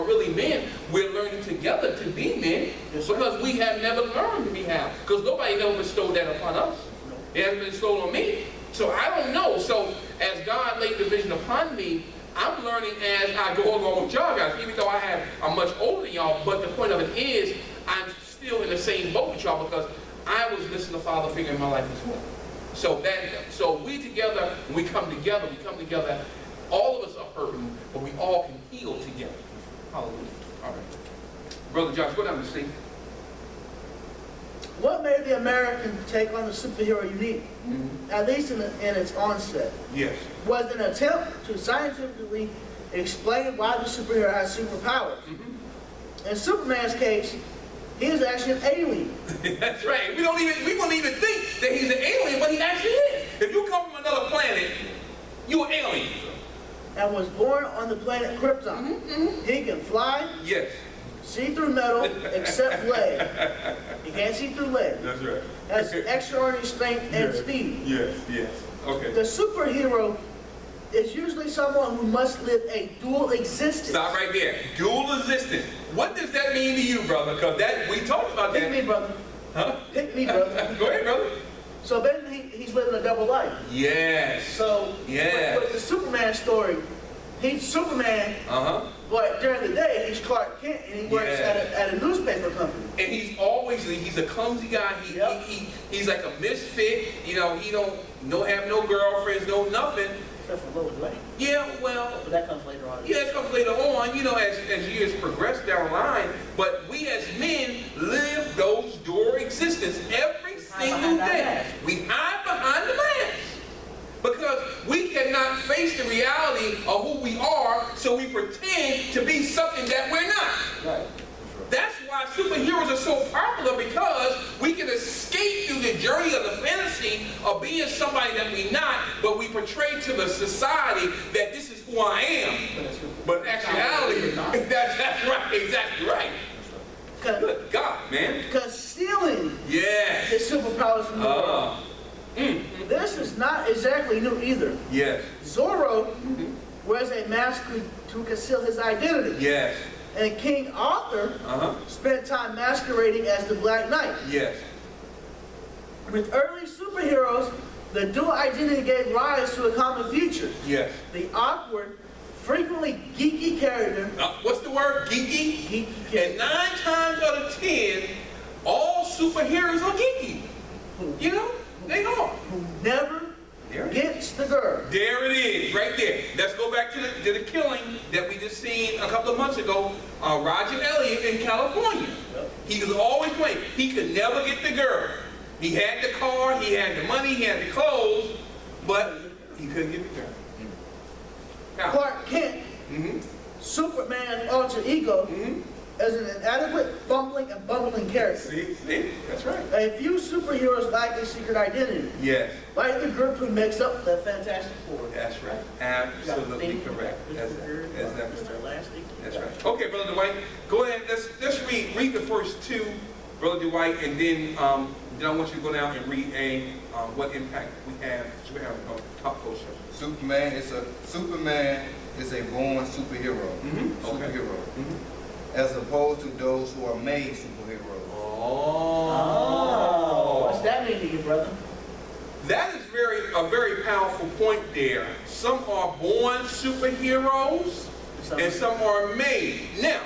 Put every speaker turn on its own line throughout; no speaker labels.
are really men, we're learning together to be men, because we have never learned to be how. Because nobody never bestowed that upon us. It hasn't been bestowed on me. So I don't know. So as God laid the vision upon me, I'm learning as I go along with y'all guys, even though I'm much older than y'all, but the point of it is, I'm still in the same boat with y'all because I was listening to Father figure in my life as well. So we together, when we come together, all of us are hurting, but we all can heal together. Hallelujah. All right. Brother Josh, go down to see.
What made the American take on the superhero unique, at least in its onset?
Yes. Was
an attempt to scientifically explain why the superhero has superpowers. In Superman's case, he is actually an alien.
That's right. We won't even think that he's an alien, but he actually is. If you come from another planet, you're an alien.
And was born on the planet Krypton. He can fly.
Yes.
See through metal, except lead. He can't see through lead.
That's right.
Has extraordinary strength and speed.
Yes, yes. Okay.
The superhero is usually someone who must live a dual existence.
Stop right there. Dual existence. What does that mean to you, brother? Because we talked about that.
Pick me, brother.
Huh?
Pick me, brother.
Go ahead, brother.
So basically, he's living a double life.
Yes.
So, with the Superman story, he's Superman, but during the day, he's Clark Kent, and he works at a newspaper company.
And he's a clumsy guy. He's like a misfit. You know, he don't have no girlfriends, no nothing.
Except for Lois Lane.
Yeah, well.
But that comes later on.
Yeah, it comes later on, you know, as years progress down the line. But we as men live those dual existences every single day. We hide behind the mask. Because we cannot face the reality of who we are, so we pretend to be something that we're not.
Right.
That's why superheroes are so popular, because we can escape through the journey of the fantasy of being somebody that we're not, but we portray to the society that this is who I am. But in actuality, that's right, exactly right. Good God, man.
Concealing
his
superpowers from the world. This is not exactly new either.
Yes.
Zorro wears a mask to conceal his identity.
Yes.
And King Arthur spent time masquerading as the Black Knight.
Yes.
With early superheroes, the dual identity gave rise to a common feature.
Yes.
The awkward, frequently geeky character.
What's the word? Geeky?
Geeky.
And 9 times out of 10, all superheroes are geeky. You know? They are.
Who never gets the girl.
There it is, right there. Let's go back to the killing that we just seen a couple of months ago. Roger Elliott in California. He was always playing. He could never get the girl. He had the car, he had the money, he had the clothes, but he couldn't get the girl. Now,
Clark Kent, Superman's alter ego, as an inadequate, fumbling, and bumbling character.
See? That's right.
A few superheroes lack a secret identity.
Yes.
Like the group who makes up the Fantastic Four.
That's right. Absolutely correct. That's right. Okay, Brother Dwight, go ahead. Let's read the first 2, Brother Dwight, and then I want you to go down and read what impact we have on pop culture.
Superman is a born superhero. Superhero. As opposed to those who are made superheroes.
Oh.
What's that mean to you, brother?
That is a very powerful point there. Some are born superheroes, and some are made. Now,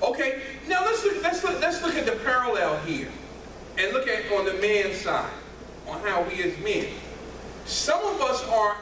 okay. Now let's look at the parallel here, and look at on the man's side, on how we as men. Some of us are.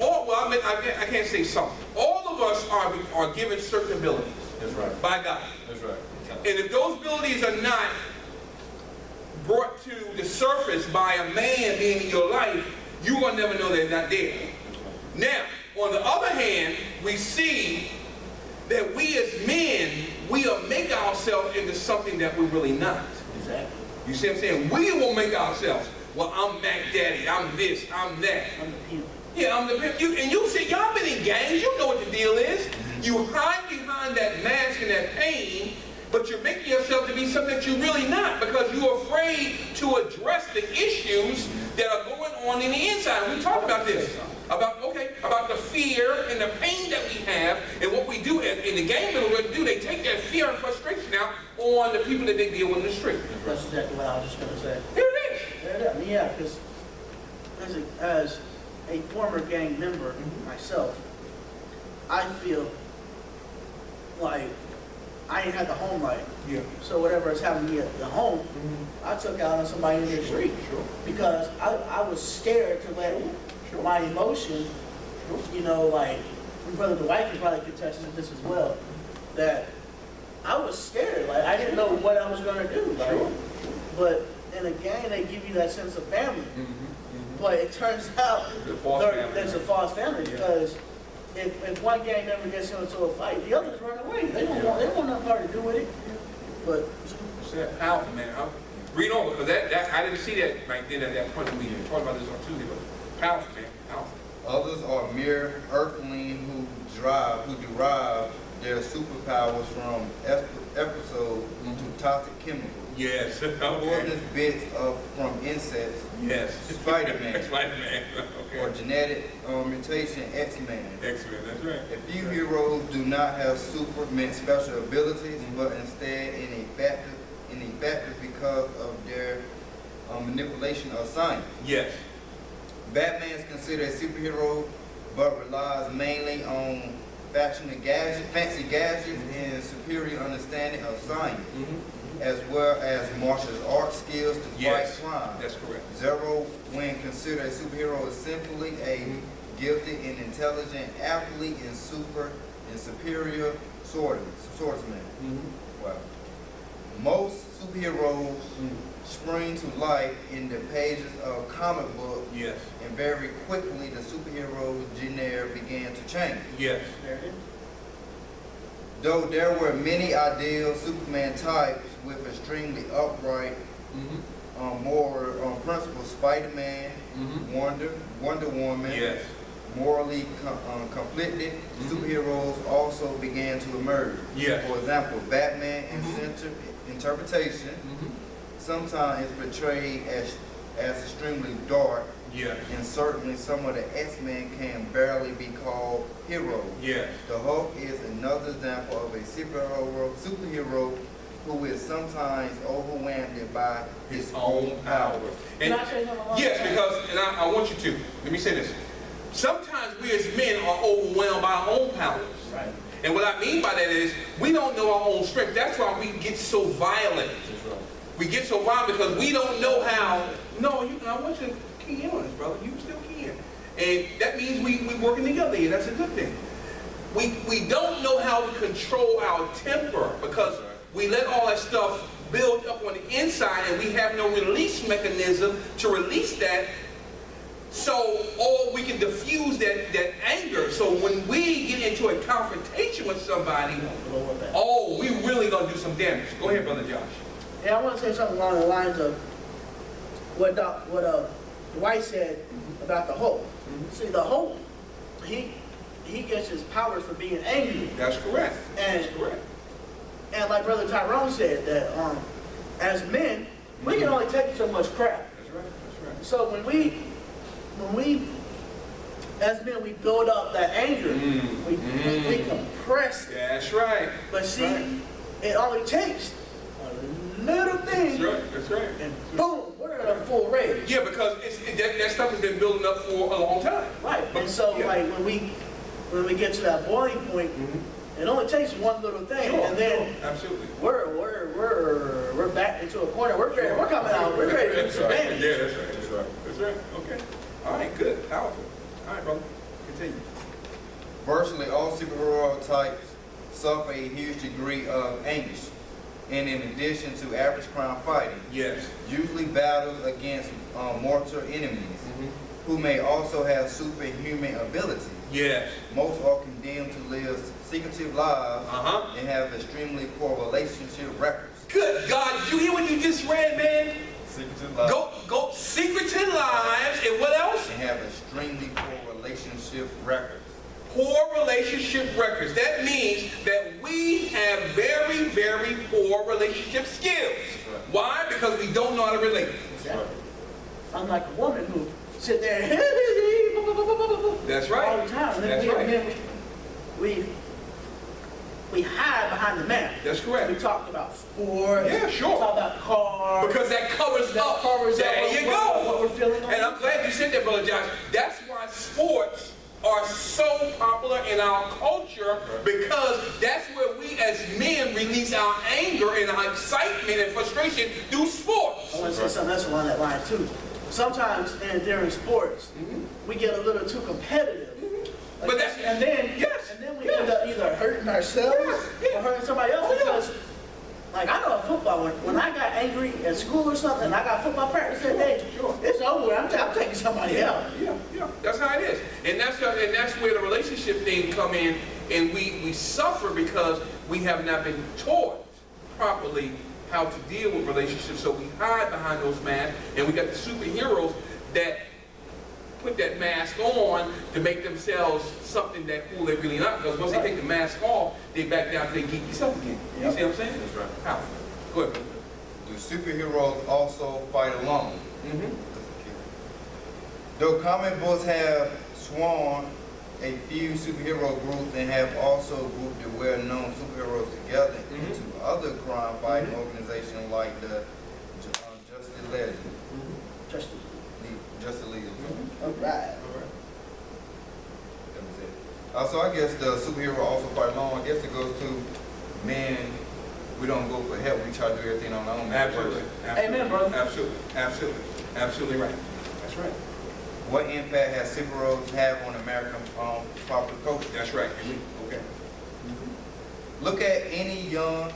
I can't say some. All of us are given certain abilities.
That's right.
By God.
That's right.
And if those abilities are not brought to the surface by a man being in your life, you will never know they're not there. Now, on the other hand, we see that we as men, we will make ourselves into something that we're really not.
Exactly.
You see what I'm saying? We will make ourselves, well, I'm Mac Daddy, I'm this, I'm that.
I'm the pimp.
Yeah, I'm the pimp. And you see, y'all been in gangs, you know what the deal is. You hide behind that mask and that pain, but you're making yourself to be something that you're really not, because you're afraid to address the issues that are going on in the inside. We talked about this. about the fear and the pain that we have, and what we do in the game, they take that fear and frustration out on the people that they deal with in the street.
That's exactly what I was just going to say.
There it is.
There it is. I mean, yeah, because as a former gang member myself, I feel like I ain't had the home life.
Yeah.
So whatever is happening to me at the home, I took out on somebody in the street.
Sure.
Because I was scared to let my emotion, you know, like, my brother Dwight can probably contest to this as well, that I was scared. Like, I didn't know what I was going to do. Like, but in a gang, they give you that sense of family. But it turns out there's a false family because if one gang member gets into a fight, the others run away. They don't want nothing hard to do with it. But
it's that powerful, man. Read on, because that I didn't see that right then at that point. We talked about this on Tuesday, but powerful, man, powerful.
Others are mere earthlings who derive their superpowers from episodes to toxic chemicals.
Yes.
Poisonous bits from insects.
Yes.
Spider-Man.
Spider-Man. Okay.
Or genetic mutation, X-Men.
X-Men, that's right.
A few heroes do not have Superman special abilities, but instead ineffective because of their manipulation of science.
Yes.
Batman is considered a superhero, but relies mainly on fancy gadgets and superior understanding of science, as well as martial arts skills to fight crime.
That's correct.
Zero, when considered a superhero, is simply a gifted and intelligent athlete and superior swordsman. Wow. Most superheroes spring to life in the pages of comic books, and very quickly the superhero genre began to change.
Yes.
Though there were many ideal Superman types with extremely upright moral principles, Spider-Man, Wonder Woman, morally conflicted superheroes also began to emerge. For example, Batman interpretation sometimes is portrayed as extremely dark, and certainly some of the X-Men can barely be called heroes. The Hulk is another example of a superhero who is sometimes overwhelmed by his own power.
Can I say something?
Yes, because, and I want you to, let me say this. Sometimes we as men are overwhelmed by our own powers.
Right.
And what I mean by that is, we don't know our own strength. That's why we get so violent. We get so violent because we don't know how. No, I want you to key in on this, brother. You still key in. And that means we're working together here. That's a good thing. We don't know how to control our temper because we let all that stuff build up on the inside and we have no release mechanism to release that. Or we can diffuse that anger. So when we get into a confrontation with somebody, we really gonna do some damage. Go ahead, Brother Josh.
Yeah, I want to say something along the lines of what Dwight said about the Hulk. See, the Hulk, he gets his powers for being angry.
That's correct.
And like Brother Tyrone said, that as men, we can only take so much crap.
That's right.
So when we as men, we build up that anger. We compress it.
That's right.
But see, it only takes a little thing.
That's right.
And boom, we're in a full rage.
Yeah, because that stuff has been building up for a long time.
Right. And so, like when we get to that boiling point, it only takes one little thing, and then
absolutely,
we're back into a corner. We're coming out. We're ready to do some damage.
Yeah, that's right. Okay. All right. Good. Powerful. All right, brother. Continue.
Virtually all superhero types suffer a huge degree of anguish, and in addition to average crime fighting, usually battles against mortal enemies, who may also have superhuman abilities. Most are condemned to live secretive lives and have extremely poor relationship records.
Good God, did you hear what you just read, man?
Secretive lives.
Go secretive lives, and what else?
And have extremely poor relationship records.
Poor relationship records. That means that we have very, very poor relationship skills. Why? Because we don't know how to relate.
Exactly. Unlike a woman who sit there
That's right.
All the time. And then we hide behind the mask.
That's correct.
We talked about sports.
Yeah, sure.
We talked about cars.
Because that covers up. There you go.
What we're feeling.
And I'm glad you said that, Brother Josh. That's why sports are so popular in our culture, because that's where we as men release our anger and our excitement and frustration through sports.
I want to say something else along that line too. Sometimes during sports, we get a little too competitive. Like,
But that's,
and then we end up either hurting ourselves or hurting somebody else because, like, I know in football, when I got angry at school or something, and I got football practice that day, it's over. I'm taking somebody out.
Yeah. That's how it is, and that's where the relationship thing come in, and we suffer because we have not been taught properly how to deal with relationships. So we hide behind those masks, and we got the superheroes that put that mask on to make themselves something that who they're really not. Because once they take the mask off, they back down to their geeky self again. You see what I'm saying? That's right. How? Go ahead.
Do superheroes also fight alone? Though comic books have sworn a few superhero groups and have also grouped the well-known superheroes together into other crime-fighting organizations like the Justice League. Justice League.
All right.
That was it. So I guess the superhero also fight alone. I guess it goes to men. We don't go for help. We try to do everything on our own.
Absolutely.
Amen, brother.
Absolutely right. That's right.
What impact has superheroes have on American popular culture?
That's right. Okay.
Look at any young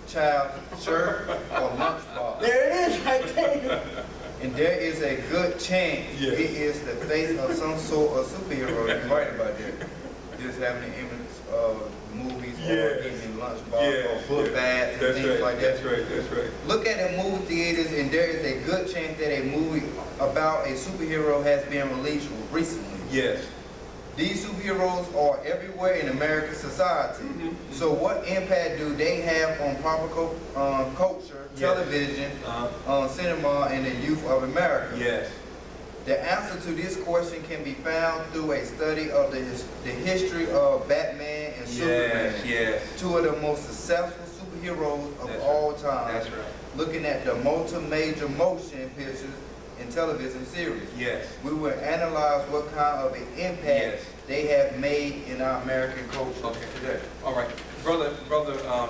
child shirt or lunchbox,
There it is, right there.
and there is a good chance it is the face of some sort of superhero. You're right about that. Just having an image of movies or getting lunchbox or book bags and things like that.
That's right.
Look at the movie theaters, and there is a good chance that a movie about a superhero has been released recently.
Yes.
These superheroes are everywhere in American society. So what impact do they have on popular culture, television, cinema, and the youth of America?
Yes.
The answer to this question can be found through a study of the history of Batman and Superman, two of the most successful superheroes of all time.
That's right.
Looking at the major motion pictures and television series.
Yes.
We will analyze what kind of an impact they have made in our American culture today.
All right. Brother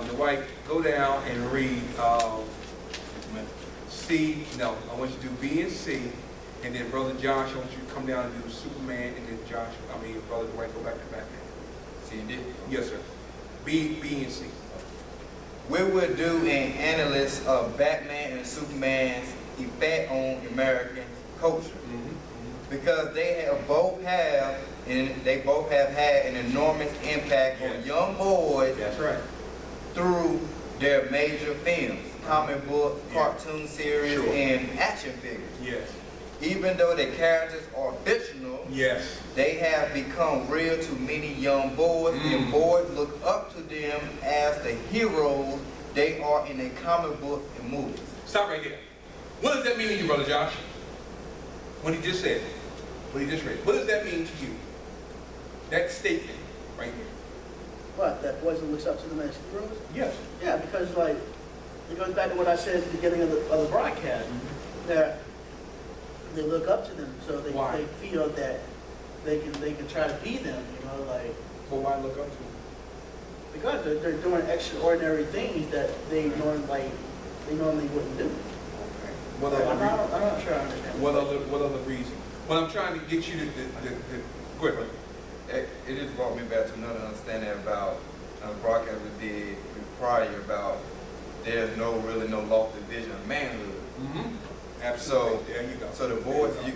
Dwight, go down and read C. No, I want you to do B and C. And then Brother Josh, I want you to come down and do Superman, and then Brother Dwight, go back to Batman.
C and D?
Yes, sir. B and C.
We will do an analysis of Batman and Superman's effect on American culture. Because they both have had an enormous impact on young boys.
That's right.
Through their major films, comic book, cartoon series, and action figures.
Yes.
Even though the characters are fictional, they have become real to many young boys, and boys look up to them as the heroes they are in a comic book and movies.
Stop right there. What does that mean to you, Brother Josh? What he just said, what he just read. What does that mean to you? That statement right here.
What? That boys looks up to them as heroes?
Yes.
Yeah, because like it goes back to what I said at the beginning of the broadcast. That they look up to them, so they feel that they can try to be them. You know, like.
Well, why look up to them?
Because they're doing extraordinary things that they normally wouldn't do.
What
I'm not sure I understand.
What other reason? Well, I'm trying to get you to go ahead.
It just brought me back to another understanding about a broadcast we did prior about there's really no lofty vision of manhood.
Absolutely.
So,
there you go.
So the boys, they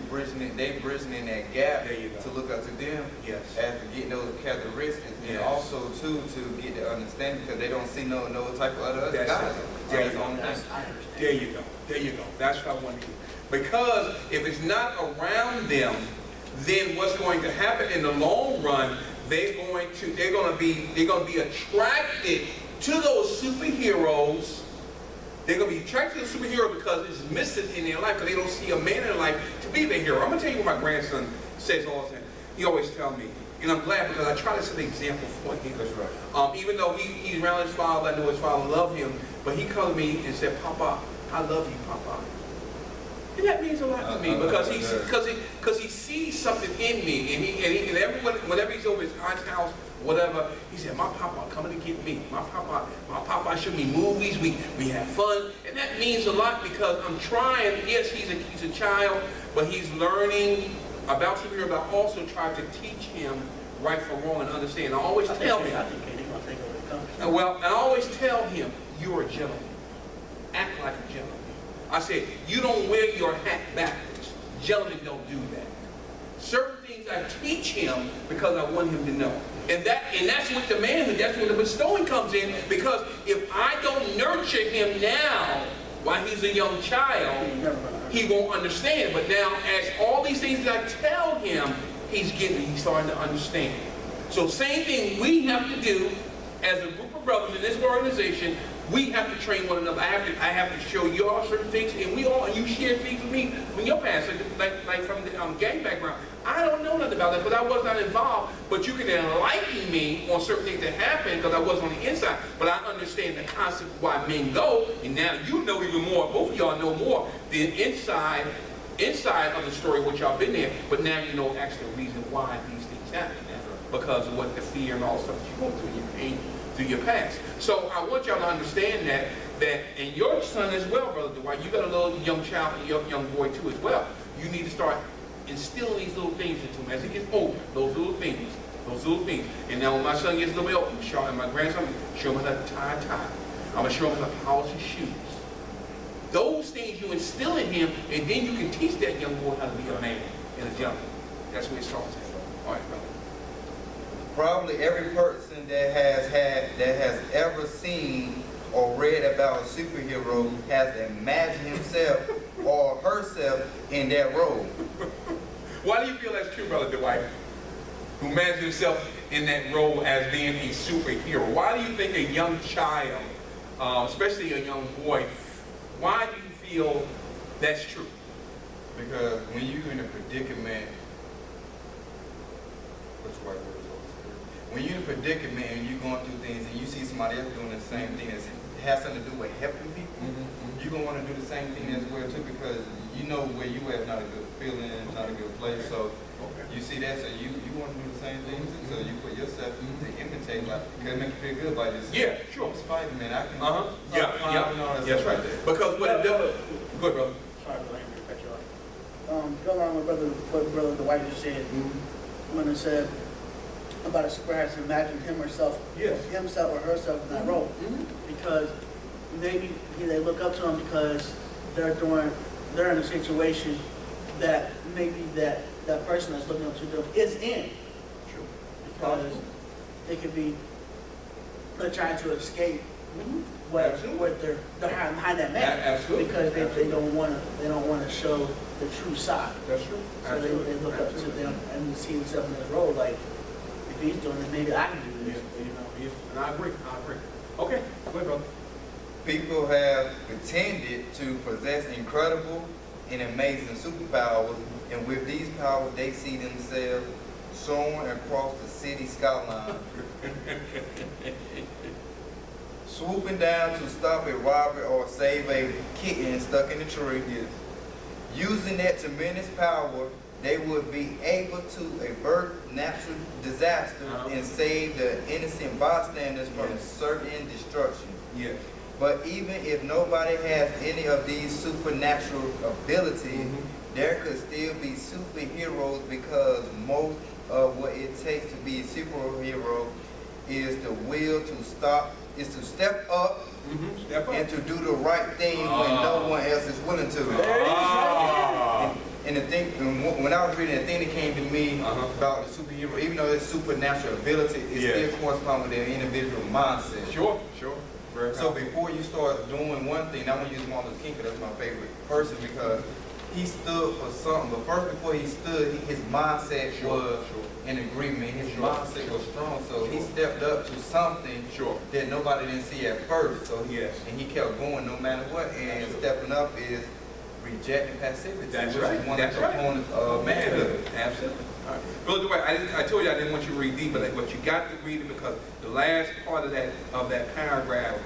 bridging in that gap to look up to them as to get those characteristics, and also too to get the understanding, because they don't see no type of other guys.
There you go. That's what I want to do. Because if it's not around them, then what's going to happen in the long run? They're going to be attracted to those superheroes. They're going to be attracted to the superhero because it's missing in their life, because they don't see a man in their life to be the hero. I'm going to tell you what my grandson
says all the time. He always tells me, and I'm glad because I try to set an example for him.
That's right.
Even though he's around his father, I know his father loved him, but he called me and said, Papa, I love you, Papa. And that means a lot to me because he sees something in me, and everyone, whenever he's over his aunt's house, whatever, he said, my papa coming to get me. My papa showed me movies. We have fun, and that means a lot because I'm trying. Yes, he's a child, but he's learning about superhero, but I also try to teach him right from wrong and understand. I always tell him.
I think Katie's gonna take over the country.
Well, I always tell him, you're a gentleman. Act like a gentleman. I said, you don't wear your hat backwards. Gentlemen don't do that. Certain things I teach him because I want him to know. And that's what the manhood, that's when the bestowing comes in, because if I don't nurture him now, while he's a young child, he won't understand. But now, as all these things that I tell him, he's starting to understand. So same thing we have to do as a group of brothers in this organization. We have to train one another. I have to show you all certain things, and you share things with me from your past, like from the gang background. I don't know nothing about that, but I was not involved. But you can enlighten me on certain things that happened because I was on the inside. But I understand the concept of why men go, and now you know even more. Both of y'all know more than inside of the story, what y'all been there. But now you know actually the reason why these things happen now, because of what the fear and all stuff that you go through, your pain, through your past. So I want y'all to understand that and your son as well, Brother Dwight, you got a little young child, young boy too as well. You need to start instilling these little things into him as he gets older. Those little things. And now when my son gets a little bit older, and my grandson, show him how to tie a tie. I'm gonna show him how to polish his shoes. Those things you instill in him, and then you can teach that young boy how to be a man and a gentleman. That's where it starts. All right, brother.
Probably every person that has ever seen or read about a superhero has imagined himself or herself in that role.
Why do you feel that's true, Brother Dwight? Who imagines himself in that role as being a superhero? Why do you think a young child, especially a young boy, why do you feel that's true?
Because when you're in a predicament, what's the right word? When you're in a predicament and you're going through things and you see somebody else doing the same thing that has something to do with helping people, you're going to want to do the same thing as well too, because you know where you at, not a good feeling, not a good place. So you see that, so you want to do the same things, so you put yourself to imitate, like, because it make you feel good by yourself.
Yeah, sure.
Spider-Man, I can
Yeah. That's right there. Because what it does, good, brother.
Sorry, but I ain't gonna cut you off. Go along with what Brother Dwight just said, when it said about a superhero has imagined himself or herself in that role, because maybe they look up to him because they're in a situation that maybe that person that's looking up to them is in.
True.
Because they could be they're trying to escape what they're behind that man.
Absolutely.
Because they don't want to show the true side.
That's true.
So they look up to them and see themselves in this role like, if he's doing it, maybe I can do this.
And I agree. Okay, go ahead, brother.
People have pretended to possess incredible and amazing superpowers, and with these powers, they see themselves soaring across the city skyline, swooping down to stop a robbery or save a kitten stuck in a tree. Using that tremendous power, they would be able to avert natural disaster and save the innocent bystanders from certain destruction.
Yes.
But even if nobody has any of these supernatural abilities, there could still be superheroes, because most of what it takes to be a superhero is the will to step up and to do the right thing when no one else is willing to. And the thing, when I was reading, the thing that came to me about the superhero, even though it's supernatural ability, it still corresponds with their individual mindset.
Sure.
So before you start doing one thing, I want to use Martin Luther King because that's my favorite person, because he stood for something. But first, before he stood, his mindset was in agreement. His mindset was strong, so he stepped up to something that nobody didn't see at first. So and he kept going no matter what. And stepping up is rejecting passivity.
That's
which
right.
is one of the components of manhood.
Absolutely. All right. Brother Dwight, I told you I didn't want you to read deep, but you got to read it because the last part of that paragraph,